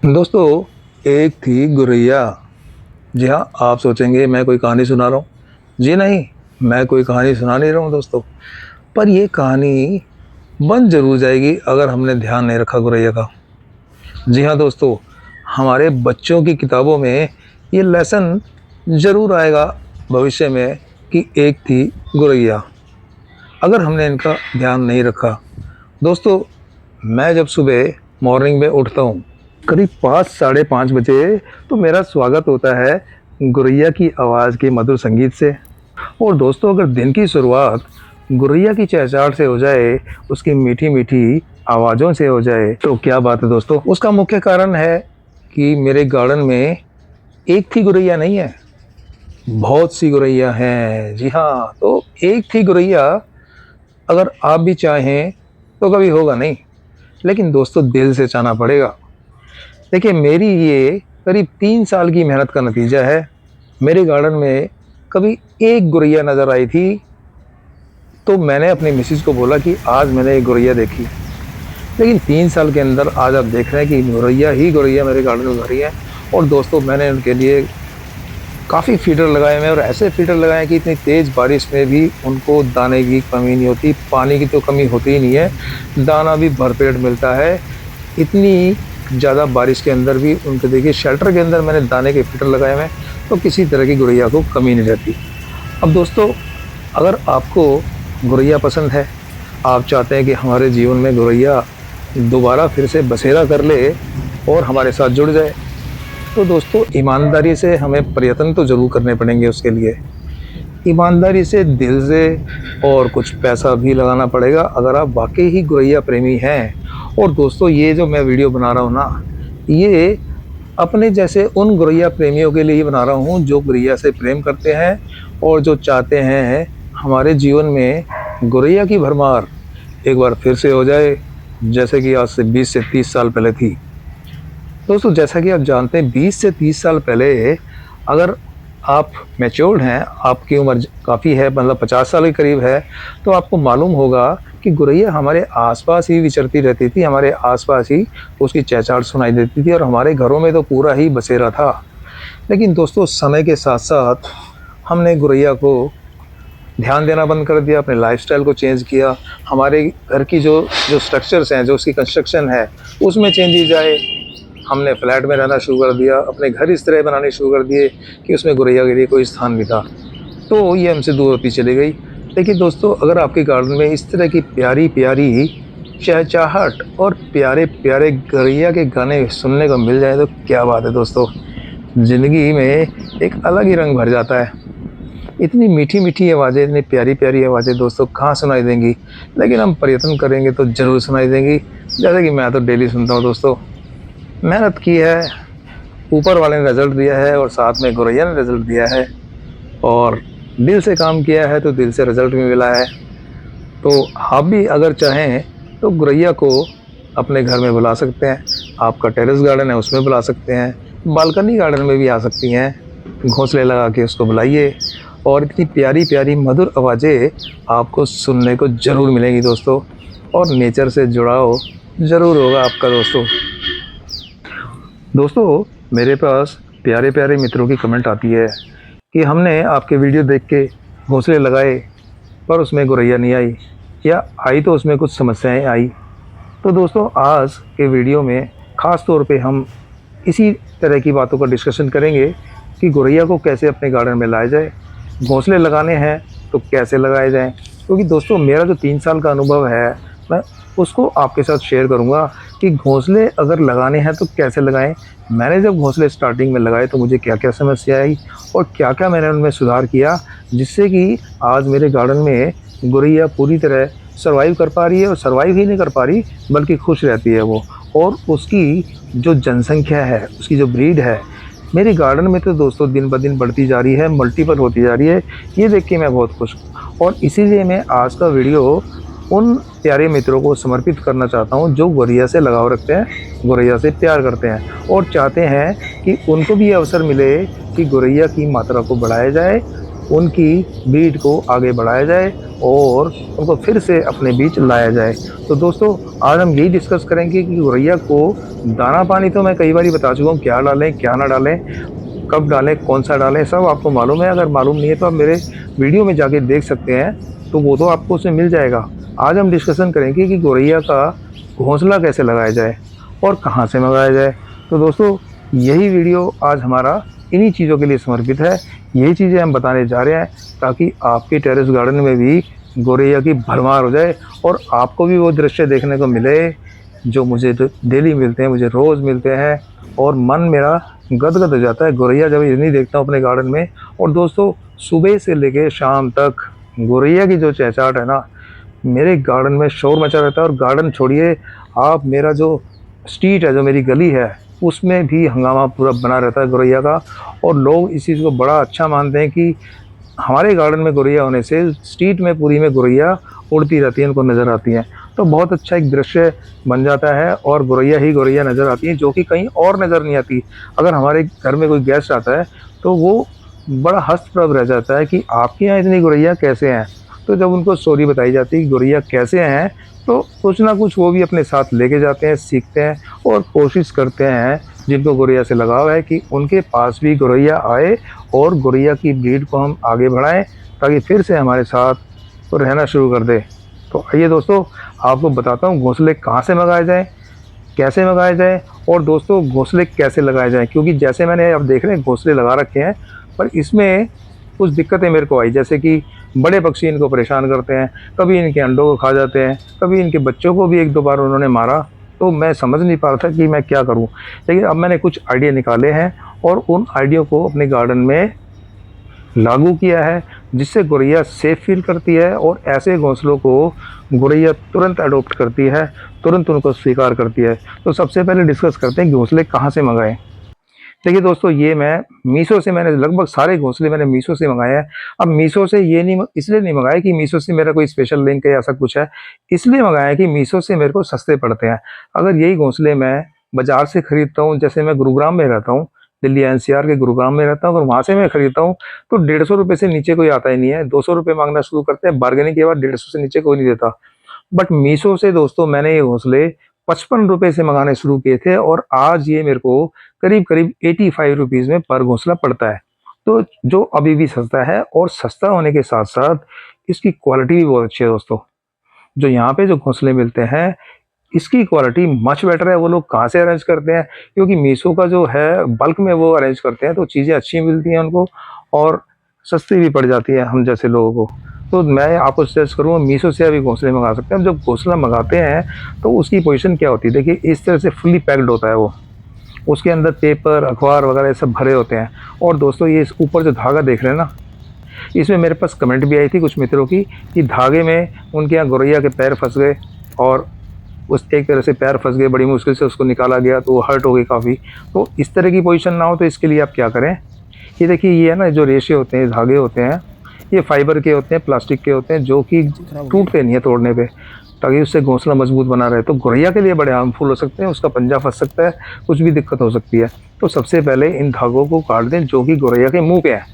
दोस्तों, एक थी गुरैया। जी हाँ, आप सोचेंगे मैं कोई कहानी सुना रहा हूँ। जी नहीं, मैं कोई कहानी सुना नहीं रहा हूँ दोस्तों। पर ये कहानी बन जरूर जाएगी अगर हमने ध्यान नहीं रखा गुरैया का। जी हाँ दोस्तों, हमारे बच्चों की किताबों में ये लेसन जरूर आएगा भविष्य में कि एक थी गुरैया, अगर हमने इनका ध्यान नहीं रखा। दोस्तों, मैं जब सुबह मॉर्निंग में उठता हूँ करीब 5 साढ़े 5 बजे, तो मेरा स्वागत होता है गुरैया की आवाज़ के मधुर संगीत से। और दोस्तों, अगर दिन की शुरुआत गुरैया की चहचहाट से हो जाए, उसकी मीठी मीठी आवाज़ों से हो जाए, तो क्या बात है दोस्तों। उसका मुख्य कारण है कि मेरे गार्डन में एक थी गुरैया नहीं है, बहुत सी गुरैया हैं। जी हाँ, तो एक थी गुरैया अगर आप भी चाहें तो कभी होगा नहीं, लेकिन दोस्तों दिल से चाहना पड़ेगा। देखिए, मेरी ये करीब 3 साल की मेहनत का नतीजा है। मेरे गार्डन में कभी एक गुरैया नज़र आई थी, तो मैंने अपनी मिसेज को बोला कि आज मैंने एक गुरैया देखी। लेकिन 3 साल के अंदर आज आप देख रहे हैं कि गुरैया ही गुरैया मेरे गार्डन में भरी है। और दोस्तों, मैंने उनके लिए काफ़ी फीडर लगाए हुए हैं, और ऐसे फीडर लगाए हैं कि इतनी तेज़ बारिश में भी उनको दाने की कमी नहीं होती। पानी की तो कमी होती ही नहीं है, दाना भी भरपेट मिलता है। इतनी ज़्यादा बारिश के अंदर भी उनके देखिए शेल्टर के अंदर मैंने दाने के फीडर लगाए हुए हैं, तो किसी तरह की गुरैया को कमी नहीं रहती। अब दोस्तों, अगर आपको गुरैया पसंद है, आप चाहते हैं कि हमारे जीवन में गुरैया दोबारा फिर से बसेरा कर ले और हमारे साथ जुड़ जाए, तो दोस्तों ईमानदारी से हमें प्रयत्न तो ज़रूर करने पड़ेंगे। उसके लिए ईमानदारी से, दिल से, और कुछ पैसा भी लगाना पड़ेगा अगर आप वाकई ही गुरैया प्रेमी हैं। और दोस्तों, ये जो मैं वीडियो बना रहा हूँ ना, ये अपने जैसे उन गुरैया प्रेमियों के लिए ही बना रहा हूँ जो गुरैया से प्रेम करते हैं और जो चाहते हैं हमारे जीवन में गुरैया की भरमार एक बार फिर से हो जाए, जैसे कि आज से 20 से 30 साल पहले थी। दोस्तों, जैसा कि आप जानते हैं, 20 से 30 साल पहले अगर आप मैच्योर्ड हैं, आपकी उम्र काफ़ी है, मतलब 50 साल के करीब है, तो आपको मालूम होगा कि गुरैया हमारे आसपास ही विचरती रहती थी, हमारे आसपास ही उसकी चहचहाट सुनाई देती थी, और हमारे घरों में तो पूरा ही बसेरा था। लेकिन दोस्तों, समय के साथ साथ हमने गुरैया को ध्यान देना बंद कर दिया, अपने लाइफस्टाइल को चेंज किया। हमारे घर की जो जो स्ट्रक्चर्स हैं, जो उसकी कंस्ट्रक्शन है, उसमें चेंजेज आए। हमने फ्लैट में रहना शुरू कर दिया, अपने घर इस तरह बनाने शुरू कर दिए कि उसमें गुरैया के लिए कोई स्थान नहीं था, तो ये हमसे दूर होती चली गई। लेकिन दोस्तों, अगर आपके गार्डन में इस तरह की प्यारी प्यारी चहचहाट और प्यारे प्यारे गुरैया के गाने सुनने को मिल जाए, तो क्या बात है दोस्तों, ज़िंदगी में एक अलग ही रंग भर जाता है। इतनी मीठी मीठी आवाज़ें, इतनी प्यारी प्यारी आवाज़ें दोस्तों कहाँ सुनाई देंगी, लेकिन हम प्रयत्न करेंगे तो ज़रूर सुनाई देंगी। जैसे कि मैं तो डेली सुनता हूँ दोस्तों। मेहनत की है, ऊपर वाले ने रिज़ल्ट दिया है, और साथ में गुरैया ने रिज़ल्ट दिया है, और दिल से काम किया है तो दिल से रिज़ल्ट भी मिला है। तो आप भी अगर चाहें तो गुरैया को अपने घर में बुला सकते हैं। आपका टेरेस गार्डन है, उसमें बुला सकते हैं, बालकनी गार्डन में भी आ सकती हैं। घोंसले लगा के उसको बुलाइए, और इतनी प्यारी प्यारी मधुर आवाज़ें आपको सुनने को ज़रूर मिलेंगी दोस्तों, और नेचर से जुड़ाव ज़रूर होगा आपका दोस्तों। दोस्तों, मेरे पास प्यारे प्यारे मित्रों की कमेंट आती है कि हमने आपके वीडियो देख के घोंसले लगाए, पर उसमें गुरैया नहीं आई, या आई तो उसमें कुछ समस्याएं आई। तो दोस्तों, आज के वीडियो में ख़ास तौर पे हम इसी तरह की बातों का डिस्कशन करेंगे कि गुरैया को कैसे अपने गार्डन में लाया जाए, घोंसले लगाने हैं तो कैसे लगाए जाएं। क्योंकि दोस्तों, मेरा जो 3 साल का अनुभव है, मैं उसको आपके साथ शेयर करूंगा कि घोंसले अगर लगाने हैं तो कैसे लगाएं। मैंने जब घोंसले स्टार्टिंग में लगाए तो मुझे क्या क्या समस्या आई, और क्या क्या मैंने उनमें सुधार किया, जिससे कि आज मेरे गार्डन में गुरैया पूरी तरह सर्वाइव कर पा रही है। और सर्वाइव ही नहीं कर पा रही, बल्कि खुश रहती है वो, और उसकी जो जनसंख्या है, उसकी जो ब्रीड है, मेरे गार्डन में तो दोस्तों दिन ब दिन बढ़ती जा रही है, मल्टीपल होती जा रही है। ये देख के मैं बहुत खुश हूँ, और इसीलिए मैं आज का वीडियो उन प्यारे मित्रों को समर्पित करना चाहता हूँ जो गुरैया से लगाव रखते हैं, गुरैया से प्यार करते हैं, और चाहते हैं कि उनको भी ये अवसर मिले कि गुरैया की मात्रा को बढ़ाया जाए, उनकी ब्रीड को आगे बढ़ाया जाए और उनको फिर से अपने बीच लाया जाए। तो दोस्तों आज हम यही डिस्कस करेंगे कि गौरैया को दाना पानी तो मैं कई बार बता चुका हूँ, क्या डालें क्या ना डालें, कब डालें कौन सा डालें, सब आपको मालूम है। अगर मालूम नहीं है तो आप मेरे वीडियो में जाके देख सकते हैं, तो वो तो आपको उसमें मिल जाएगा। आज हम डिस्कशन करेंगे कि गौरैया का घोंसला कैसे लगाया जाए और कहाँ से मंगाया जाए। तो दोस्तों यही वीडियो आज हमारा इन्हीं चीज़ों के लिए समर्पित है। यही चीज़ें हम बताने जा रहे हैं ताकि आपके टेरेस गार्डन में भी गौरैया की भरमार हो जाए और आपको भी वो दृश्य देखने को मिले जो मुझे डेली मिलते हैं, मुझे रोज़ मिलते हैं और मन मेरा गदगद हो जाता है गौरैया जब इतनी देखता हूँ अपने गार्डन में। और दोस्तों सुबह से लेके शाम तक गौरैया की जो चहचहाट है ना, मेरे गार्डन में शोर मचा रहता है। और गार्डन छोड़िए, आप मेरा जो स्ट्रीट है, जो मेरी गली है, उसमें भी हंगामा पूरा बना रहता है गौरैया का। और लोग इस चीज़ को बड़ा अच्छा मानते हैं कि हमारे गार्डन में गौरैया होने से स्ट्रीट में पूरी में गौरैया उड़ती रहती हैं, उनको नज़र आती हैं। तो बहुत अच्छा एक दृश्य बन जाता है और गौरैया ही गौरैया नज़र आती हैं, जो कि कहीं और नज़र नहीं आती। अगर हमारे घर में कोई गेस्ट आता है तो वो बड़ा हस्तप्रभ रह जाता है कि आपके यहाँ इतनी गौरैया कैसे हैं। तो जब उनको स्टोरी बताई जाती है कि गौरैया कैसे हैं, तो कुछ ना कुछ वो भी अपने साथ लेके जाते हैं, सीखते हैं और कोशिश करते हैं जिनको गौरैया से लगाव है कि उनके पास भी गौरैया आए और गौरैया की ब्रीड को हम आगे बढ़ाएं ताकि फिर से हमारे साथ तो रहना शुरू कर दे। तो आइए दोस्तों आपको बताता हूँ घोंसले कहाँ से मंगाए जाएँ, कैसे मंगाए जाए और दोस्तों घोंसले कैसे लगाए जाएँ। क्योंकि जैसे मैंने अब देख रहे हैं घोंसले लगा रखे हैं, पर इसमें कुछ दिक्कतें मेरे को आई, जैसे कि बड़े पक्षी इनको परेशान करते हैं, कभी इनके अंडों को खा जाते हैं, कभी इनके बच्चों को भी एक दो बार उन्होंने मारा। तो मैं समझ नहीं पा रहा था कि मैं क्या करूं। लेकिन अब मैंने कुछ आइडिया निकाले हैं और उन आइडिया को अपने गार्डन में लागू किया है, जिससे गौरैया सेफ फील करती है और ऐसे घोंसलों को गौरैया तुरंत अडोप्ट करती है, तुरंत उनको स्वीकार करती है। तो सबसे पहले डिस्कस करते हैं घोंसले कहाँ से मंगाएं। देखिए दोस्तों, ये मैं मीशो से, मैंने लगभग सारे घोंसले मैंने मीशो से मंगाए हैं। अब मीशो से ये नहीं, इसलिए नहीं मंगाया कि मीशो से मेरा कोई स्पेशल लिंक है, ऐसा कुछ है। इसलिए मंगाया कि मीशो से मेरे को सस्ते पड़ते हैं। अगर यही घोंसले मैं बाजार से खरीदता हूँ, जैसे मैं गुरुग्राम में रहता हूँ, दिल्ली एनसीआर के गुरुग्राम में रहता हूँ, अगर वहाँ से मैं खरीदता हूँ तो 150 रुपये से नीचे कोई आता ही नहीं है। 200 रुपये मांगना शुरू करते हैं, बार्गेनिंग के बाद 150 से नीचे कोई नहीं देता। बट मीशो से दोस्तों मैंने ये घोंसले 55 रुपये से मंगाने शुरू किए थे और आज ये मेरे को करीब करीब 85 रुपीज़ में पर घोंसला पड़ता है। तो जो अभी भी सस्ता है और सस्ता होने के साथ साथ इसकी क्वालिटी भी बहुत अच्छी है दोस्तों। जो यहाँ पे जो घोंसले मिलते हैं, इसकी क्वालिटी मच बेटर है। वो लोग कहाँ से अरेंज करते हैं, क्योंकि मीशो का जो है बल्क में वो अरेंज करते हैं, तो चीज़ें अच्छी मिलती हैं उनको और सस्ती भी पड़ जाती है हम जैसे लोगों को। तो मैं आपको सजेस्ट करूँगा मीशो से अभी घोंसले मंगा सकते हैं। जब घोंसला मंगाते हैं तो उसकी पोजीशन क्या होती है, देखिए इस तरह से फुली पैक्ड होता है वो, उसके अंदर पेपर अखबार वगैरह सब भरे होते हैं। और दोस्तों ये इस ऊपर जो धागा देख रहे हैं ना, इसमें मेरे पास कमेंट भी आई थी कुछ मित्रों की कि धागे में उनके यहाँ गौरैया के पैर फंस गए और उस एक तरह से पैर फंस गए, बड़ी मुश्किल से उसको निकाला गया तो वो हर्ट हो गई काफ़ी। तो इस तरह की पोजीशन ना हो तो इसके लिए आप क्या करें, ये देखिए ये है ना, जो रेशे होते हैं, धागे होते हैं, ये फाइबर के होते हैं, प्लास्टिक के होते हैं, जो कि टूटते नहीं है तोड़ने पे, ताकि उससे घोंसला मजबूत बना रहे। तो गौरैया के लिए बड़े हार्मफुल हो सकते हैं, उसका पंजा फंस सकता है, कुछ भी दिक्कत हो सकती है। तो सबसे पहले इन धागों को काट दें जो कि गौरैया के मुंह पे है,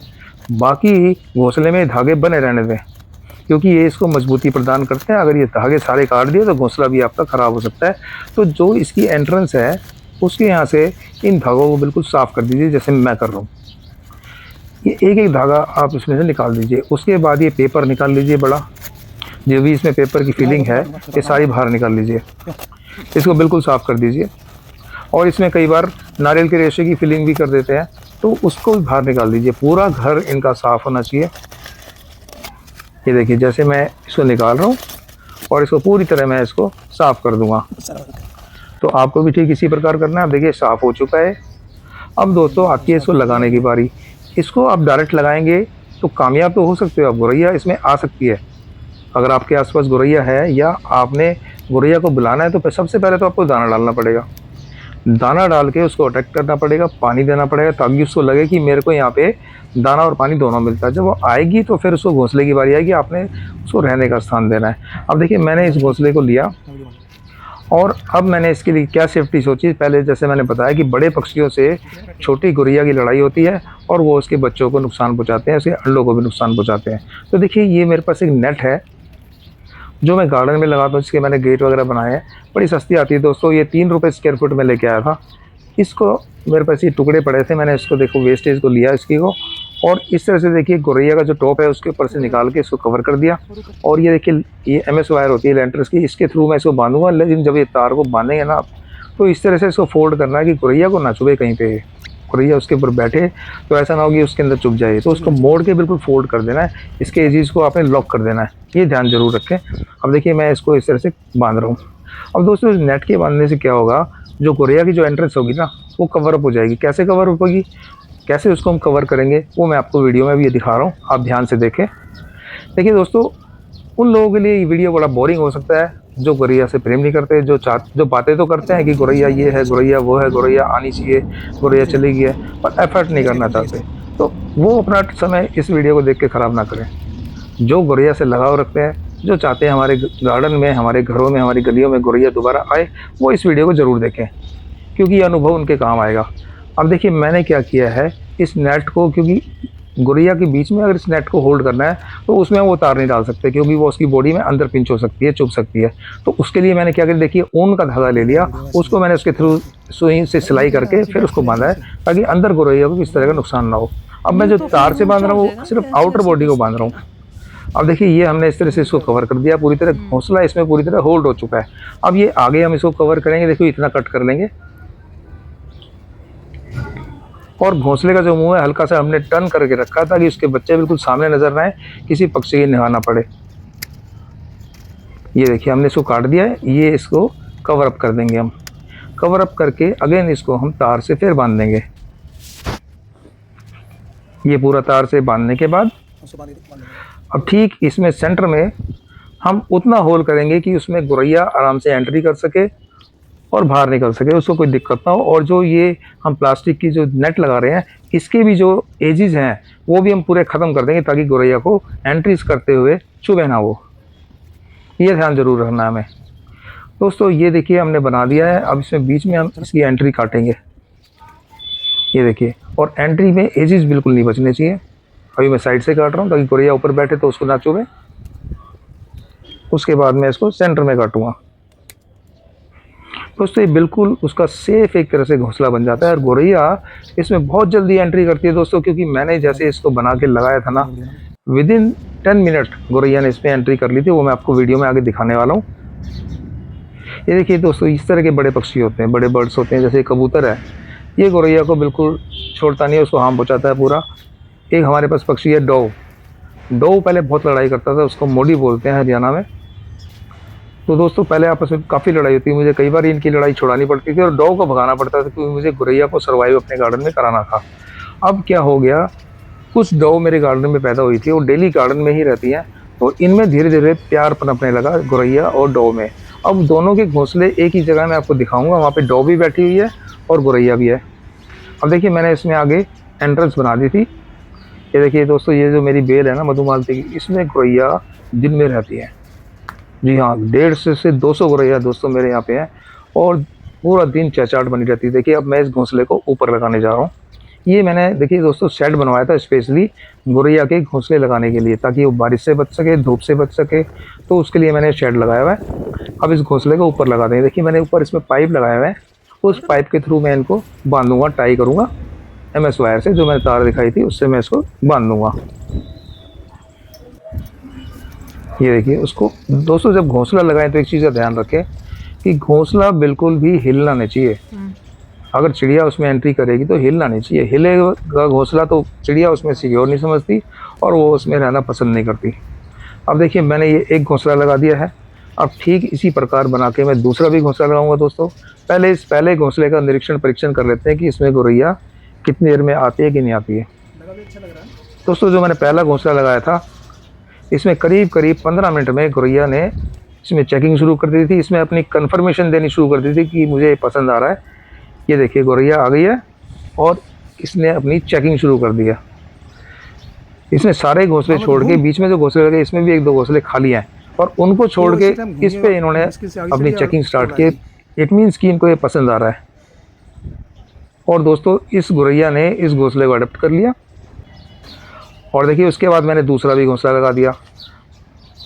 बाकी घोंसले में धागे बने रहने दें, क्योंकि ये इसको मजबूती प्रदान करते हैं। अगर ये धागे सारे काट दिए तो घोंसला भी आपका ख़राब हो सकता है। तो जो इसकी एंट्रेंस है उसके यहाँ से इन धागों को बिल्कुल साफ़ कर दीजिए, जैसे मैं कर रहा हूँ। ये एक एक धागा आप इसमें से निकाल दीजिए। उसके बाद ये पेपर निकाल लीजिए बड़ा, जो भी इसमें पेपर की फिलिंग है ये सारी बाहर निकाल लीजिए। इसको बिल्कुल साफ़ कर दीजिए। और इसमें कई बार नारियल के रेशे की फिलिंग भी कर देते हैं, तो उसको भी बाहर निकाल दीजिए। पूरा घर इनका साफ़ होना चाहिए। ये देखिए जैसे मैं इसको निकाल रहा हूँ और इसको पूरी तरह मैं इसको साफ़ कर दूंगा। तो आपको भी ठीक इसी प्रकार करना है। अब देखिए साफ़ हो चुका है। अब दोस्तों आती है इसको लगाने की बारी। इसको आप डायरेक्ट लगाएंगे तो कामयाब तो हो सकते हो आप, गौरैया इसमें आ सकती है। अगर आपके आसपास गौरैया है या आपने गौरैया को बुलाना है तो सबसे पहले तो आपको दाना डालना पड़ेगा। दाना डाल के उसको अटैक करना पड़ेगा, पानी देना पड़ेगा, ताकि उसको लगे कि मेरे को यहाँ पे दाना और पानी दोनों मिलता है। जब वो आएगी तो फिर उसको घोंसले की बारी आएगी, आपने उसको रहने का स्थान देना है। अब देखिए मैंने इस घोंसले को लिया और अब मैंने इसके लिए क्या सेफ्टी सोची, पहले जैसे मैंने बताया कि बड़े पक्षियों से छोटी गुरैया की लड़ाई होती है और वो उसके बच्चों को नुकसान पहुंचाते हैं, उसके अंडों को भी नुकसान पहुंचाते हैं। तो देखिए ये मेरे पास एक नेट है जो मैं गार्डन में लगाता हूँ, जिसके मैंने गेट वगैरह बनाए हैं। बड़ी सस्ती आती है दोस्तों, ये 3 रुपये स्क्वायर फुट में लेके आया था। इसको मेरे पास ये टुकड़े पड़े थे, मैंने इसको देखो वेस्टेज को लिया इसकी को, और इस तरह से देखिए गुरैया का जो टॉप है उसके ऊपर से निकाल के इसको कवर कर दिया। और ये देखिए ये एमएस वायर होती है लेंटर्स की, इसके थ्रू मैं इसको बांधूंगा। लेकिन जब ये तार को बांधेंगे ना आप, तो इस तरह से इसको फोल्ड करना है कि गुरैया को ना चुभे कहीं पे, गुरैया उसके ऊपर बैठे तो ऐसा ना हो कि उसके अंदर चुभ जाए। तो उसको मोड़ के बिल्कुल फोल्ड कर देना है, इसके एजेस को आपने लॉक कर देना है, ये ध्यान जरूर रखें। अब देखिए मैं इसको इस तरह से बांध रहा हूँ। अब दोस्तों इस नेट के बांधने से क्या होगा, जो गुरैया की जो एंट्रेंस होगी ना वो कवर अप हो जाएगी। कैसे कवर अप होगी, कैसे उसको हम कवर करेंगे वो मैं आपको वीडियो में भी दिखा रहा हूँ, आप ध्यान से देखें। देखिए दोस्तों, उन लोगों के लिए ये वीडियो बड़ा बोरिंग हो सकता है जो गुरैया से प्रेम नहीं करते, जो बातें तो करते हैं कि गुरैया ये है, गुरैया वो है, गुरैया आनी चाहिए, गुरैया चली गई है, पर एफर्ट नहीं करना चाहते। तो वो अपना समय इस वीडियो को देख के ख़राब ना करें। जो गुरैया से लगाव रखते हैं, जो चाहते हैं हमारे गार्डन में, हमारे घरों में, हमारी गलियों में गुरैया दोबारा आए, वो इस वीडियो को ज़रूर देखें, क्योंकि ये अनुभव उनके काम आएगा। अब देखिए मैंने क्या किया है, इस नेट को, क्योंकि गुरैया के बीच में अगर इस नेट को होल्ड करना है तो उसमें वो तार नहीं डाल सकते, क्योंकि वो उसकी बॉडी में अंदर पिंच हो सकती है, चुभ सकती है। तो उसके लिए मैंने क्या किया, देखिए ऊन का धागा ले लिया, उसको मैंने उसके थ्रू सुई से सिलाई करके फिर उसको बांधा है, ताकि अंदर गुरैया को किस तरह का नुकसान ना हो। अब मैं जो तार से बांध रहा हूँ वो सिर्फ आउटर बॉडी को बांध रहा हूँ। अब देखिए ये हमने इस तरह से इसको कवर कर दिया, पूरी तरह घोंसला इसमें पूरी तरह होल्ड हो चुका है। अब ये आगे हम इसको कवर करेंगे, देखो इतना कट कर लेंगे, और घोंसले का जो मुंह है हल्का सा हमने टर्न करके रखा ताकि उसके बच्चे बिल्कुल सामने नजर ना आए, किसी पक्षी की निगाह ना पड़े। ये देखिए हमने इसको काट दिया है, ये इसको कवर अप कर देंगे हम। कवर अप करके अगेन इसको हम तार से फिर बांध देंगे। ये पूरा तार से बांधने के बाद अब ठीक इसमें सेंटर में हम उतना होल करेंगे कि उसमें गुरैया आराम से एंट्री कर सके और बाहर निकल सके, उसको कोई दिक्कत ना हो। और जो ये हम प्लास्टिक की जो नेट लगा रहे हैं, इसके भी जो एजेस हैं वो भी हम पूरे ख़त्म कर देंगे, ताकि गुरैया को एंट्रीज करते हुए चुभे ना वो, ये ध्यान जरूर रखना है हमें। दोस्तों ये देखिए हमने बना दिया है। अब इसमें बीच में हम इसकी एंट्री काटेंगे, ये देखिए, और एंट्री में एजेस बिल्कुल नहीं बचने चाहिए। अभी मैं साइड से काट रहा हूँ ताकि गुरैया ऊपर बैठे तो उसको ना चुभे। उसके बाद मैं इसको सेंटर में काटूँगा। दोस्तों ये बिल्कुल उसका सेफ एक तरह से घोंसला बन जाता है, और गुरैया इसमें बहुत जल्दी एंट्री करती है दोस्तों, क्योंकि मैंने जैसे इसको बना के लगाया था ना, विदिन 10 मिनट गुरैया ने इसमें एंट्री कर ली थी। वो मैं आपको वीडियो में आगे दिखाने वाला हूँ। ये देखिए दोस्तों, इस तरह के बड़े पक्षी होते हैं, बड़े बर्ड्स होते हैं, जैसे कबूतर है, ये गुरैया को बिल्कुल छोड़ता नहीं है, उसको हार्म पहुँचाता है पूरा। एक हमारे पास पक्षी है डोव। डोव पहले बहुत लड़ाई करता था, उसको मोडी बोलते हैं हरियाणा में। तो दोस्तों पहले आपस में काफ़ी लड़ाई होती है, मुझे कई बार इनकी लड़ाई छुड़ानी पड़ती थी और डॉग को भगाना पड़ता था, क्योंकि मुझे गुरैया को सर्वाइव अपने गार्डन में कराना था। अब क्या हो गया, कुछ डॉग मेरे गार्डन में पैदा हुई थी, वो डेली गार्डन में ही रहती हैं, तो इनमें धीरे धीरे प्यार पनपने लगा गुरैया और डॉग में। अब दोनों के घोंसले एक ही जगह मैं आपको दिखाऊंगा, वहाँ पे डॉग भी बैठी हुई है और गुरैया भी है। अब देखिए मैंने इसमें आगे एंट्रेंस बना दी थी। ये देखिए दोस्तों, ये जो मेरी बेल है ना मधुमालती की, इसमें गुरैया दिन में रहती है। जी हाँ, 150 से 200 गुरैया दोस्तों मेरे यहाँ पे हैं, और पूरा दिन चहचहाट बनी रहती है। देखिए अब मैं इस घोंसले को ऊपर लगाने जा रहा हूँ। ये मैंने देखिए दोस्तों शेड बनवाया था स्पेशली गुरैया के घोंसले लगाने के लिए, ताकि वो बारिश से बच सके, धूप से बच सके, तो उसके लिए मैंने शेड लगाया हुआ है। अब इस घोंसले को ऊपर लगा देंगे। देखिए मैंने ऊपर इसमें पाइप लगाया हुआ है, उस पाइप के थ्रू मैं इनको बांधूंगा, टाई करूँगा एमएस वायर से, जो मैंने तार दिखाई थी उससे मैं इसको बांध दूँगा। ये देखिए उसको दोस्तों, जब घोंसला लगाएं तो एक चीज़ का ध्यान रखें कि घोंसला बिल्कुल भी हिलना नहीं चाहिए। अगर चिड़िया उसमें एंट्री करेगी तो हिलना नहीं चाहिए। हिलेगा घोंसला तो चिड़िया उसमें सिक्योर नहीं समझती और वो उसमें रहना पसंद नहीं करती। अब देखिए मैंने ये एक घोंसला लगा दिया है। अब ठीक इसी प्रकार बना के मैं दूसरा भी घोंसला लगाऊंगा दोस्तों। पहले घोंसले का निरीक्षण परीक्षण कर लेते हैं कि इसमें गुरैया कितनी देर में आती है कि नहीं आती है। दोस्तों जो मैंने पहला घोंसला लगाया था, इसमें करीब 15 मिनट में गुरैया ने इसमें चेकिंग शुरू कर दी थी, इसमें अपनी कंफर्मेशन देनी शुरू कर दी थी कि मुझे पसंद आ रहा है। ये देखिए गुरैया आ गई है और इसने अपनी चेकिंग शुरू कर दिया। इसमें सारे घोंसले छोड़ के बीच में जो घोंसले लगे इसमें भी 1-2 घोंसले खाली हैं, और उनको छोड़ तो के इसी टाइम इस पे इन्होंने मुश्किल से आगे अपनी चलिए और चेकिंग स्टार्ट बोला की। इट मीन्स कि इनको ये पसंद आ रहा है। और दोस्तों इस गौरैया ने इस घोंसले को अडॉप्ट कर लिया। और देखिए उसके बाद मैंने दूसरा भी घोंसला लगा दिया।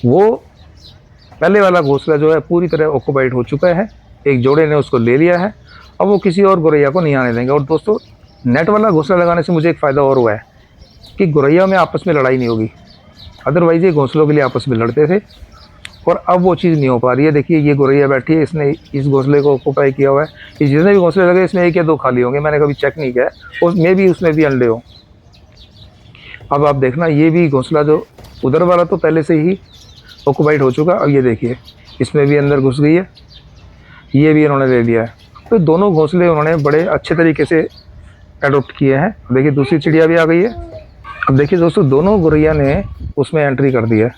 वो पहले वाला घोंसला जो है पूरी तरह ऑक्यूपाइड हो चुका है, एक जोड़े ने उसको ले लिया है। अब वो किसी और गौरैया को नहीं आने देंगे। और दोस्तों नेट वाला घोंसला लगाने से मुझे एक फ़ायदा और हुआ है कि गौरैया में आपस में लड़ाई नहीं होगी। अदरवाइज़ ये घोंसलों के लिए आपस में लड़ते थे, और अब वो चीज़ नहीं हो पा रही है। देखिए ये गौरैया बैठी है, इसने इस घोंसले को ऑक्यूपाई किया हुआ है। ये जितने भी घोंसले लगे इसमें 1 या 2 खाली होंगे, मैंने कभी चेक नहीं किया है, उसमें भी उसमें भी अंडे हों। अब आप देखना ये भी घोंसला जो उधर वाला तो पहले से ही ऑक्यूपाइड हो चुका। अब ये देखिए इसमें भी अंदर घुस गई है, ये भी इन्होंने ले लिया है। तो दोनों घोंसले उन्होंने बड़े अच्छे तरीके से अडोप्ट किए हैं। देखिए दूसरी चिड़िया भी आ गई है। अब देखिए दोस्तों दोनों गौरैया ने उसमें एंट्री कर दी है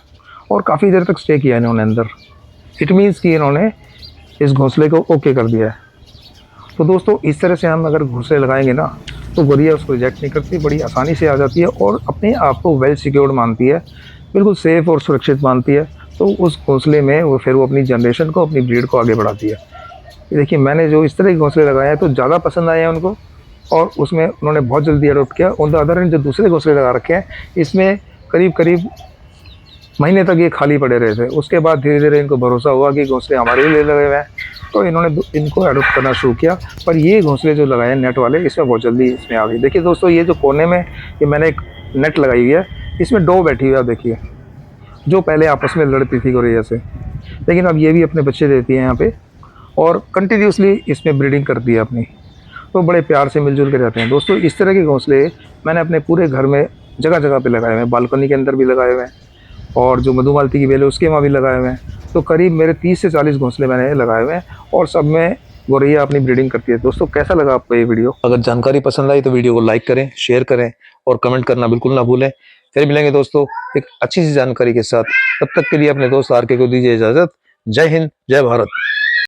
और काफ़ी देर तक स्टे किया इन्होंने अंदर। इट मीन्स कि इन्होंने इस घोंसले को ओके कर दिया है। तो दोस्तों इस तरह से हम अगर घोंसले लगाएंगे ना तो गौरैया उसको रिजेक्ट नहीं करती, बड़ी आसानी से आ जाती है और अपने आप को वेल सिक्योर्ड मानती है, बिल्कुल सेफ़ और सुरक्षित मानती है। तो उस घोंसले में वो फिर वो अपनी जनरेशन को, अपनी ब्रीड को आगे बढ़ाती है। ये देखिए मैंने जो इस तरह के घोंसले लगाए हैं तो ज़्यादा पसंद आए हैं उनको, और उसमें उन्होंने बहुत जल्दी अडोप्ट किया। ऑन द अदर हैंड जो दूसरे घोंसले लगा रखे हैं इसमें करीब करीब महीने तक ये खाली पड़े रहे थे। उसके बाद धीरे धीरे इनको भरोसा हुआ कि घोंसले हमारे लिए लगे हुए हैं, तो इन्होंने इनको अडोप्ट करना शुरू किया। पर ये घोंसले जो लगाए नेट वाले इसमें बहुत जल्दी इसमें आ गई। देखिए दोस्तों ये जो कोने में ये मैंने एक नेट लगाई हुई है, इसमें 2 बैठी हुई है। आप देखिए जो पहले आपस में लड़ती थी गौरैया से, लेकिन अब ये भी अपने बच्चे देती है यहाँ पे और कंटिन्यूसली इसमें ब्रीडिंग करती है अपनी। तो बड़े प्यार से मिलजुल के रहते हैं। दोस्तों इस तरह के घोंसले मैंने अपने पूरे घर में जगह जगह पे लगाए हुए हैं, बालकनी के अंदर भी लगाए हुए हैं, और जो मधुमालती की बेल है उसके वहाँ भी लगाए हुए हैं। तो करीब मेरे 30 से 40 घोंसले मैंने लगाए हुए हैं, और सब में गौरैया अपनी ब्रीडिंग करती है। दोस्तों कैसा लगा आपको ये वीडियो? अगर जानकारी पसंद आई तो वीडियो को लाइक करें, शेयर करें और कमेंट करना बिल्कुल ना भूलें। फिर मिलेंगे दोस्तों एक अच्छी सी जानकारी के साथ। तब तक के लिए अपने दोस्त आर के को दीजिए इजाज़त। जय हिंद, जय भारत।